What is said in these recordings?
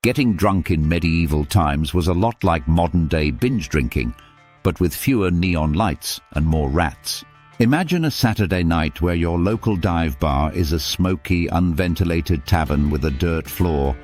Getting drunk in medieval times was a lot like modern-day binge drinking, but with fewer neon lights and more rats. Imagine a Saturday night where your local dive bar is a smoky, unventilated tavern with a dirt floor,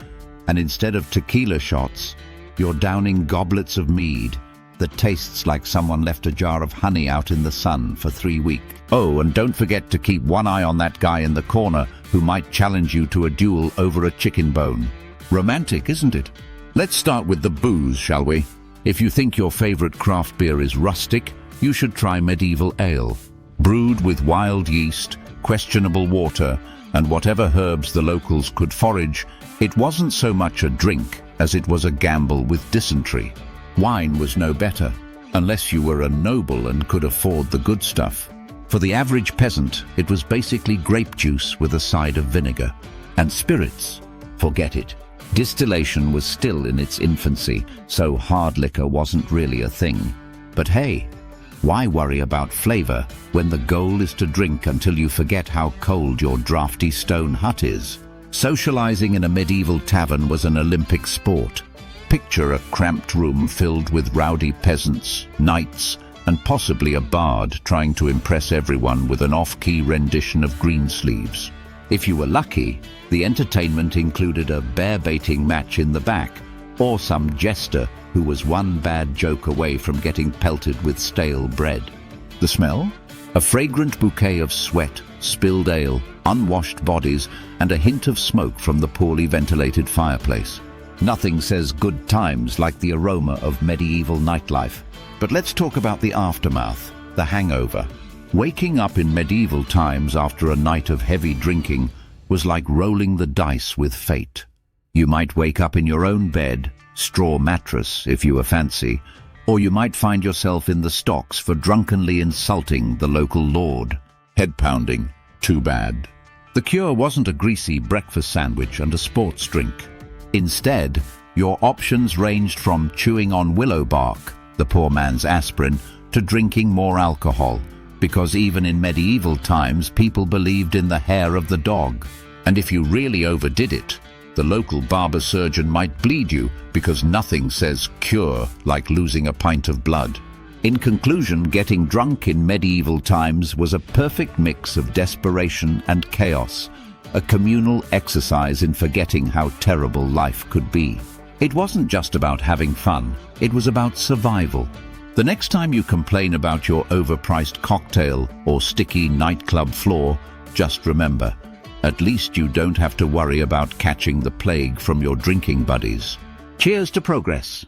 and instead of tequila shots, you're downing goblets of mead that tastes like someone left a jar of honey out in the sun for 3 weeks. Oh, and don't forget to keep one eye on that guy in the corner who might challenge you to a duel over a chicken bone. Romantic, isn't it? Let's start with the booze, shall we? If you think your favorite craft beer is rustic, you should try medieval ale. Brewed with wild yeast, questionable water, and whatever herbs the locals could forage, it wasn't so much a drink as it was a gamble with dysentery. Wine was no better, unless you were a noble and could afford the good stuff. For the average peasant, it was basically grape juice with a side of vinegar. And spirits, forget it. Distillation was still in its infancy, so hard liquor wasn't really a thing. But hey, why worry about flavor when the goal is to drink until you forget how cold your drafty stone hut is? Socializing in a medieval tavern was an Olympic sport. Picture a cramped room filled with rowdy peasants, knights, and possibly a bard trying to impress everyone with an off-key rendition of Greensleeves. If you were lucky, the entertainment included a bear-baiting match in the back, or some jester who was one bad joke away from getting pelted with stale bread. The smell? A fragrant bouquet of sweat, spilled ale, unwashed bodies, and a hint of smoke from the poorly ventilated fireplace. Nothing says good times like the aroma of medieval nightlife. But let's talk about the aftermath, the hangover. Waking up in medieval times after a night of heavy drinking was like rolling the dice with fate. You might wake up in your own bed, straw mattress if you were fancy, or you might find yourself in the stocks for drunkenly insulting the local lord. Head pounding, too bad. The cure wasn't a greasy breakfast sandwich and a sports drink. Instead, your options ranged from chewing on willow bark, the poor man's aspirin, to drinking more alcohol, because even in medieval times people believed in the hair of the dog. And if you really overdid it, the local barber surgeon might bleed you, because nothing says cure like losing a pint of blood. In conclusion, getting drunk in medieval times was a perfect mix of desperation and chaos, a communal exercise in forgetting how terrible life could be. It wasn't just about having fun, it was about survival. The next time you complain about your overpriced cocktail or sticky nightclub floor, just remember, at least you don't have to worry about catching the plague from your drinking buddies. Cheers to progress!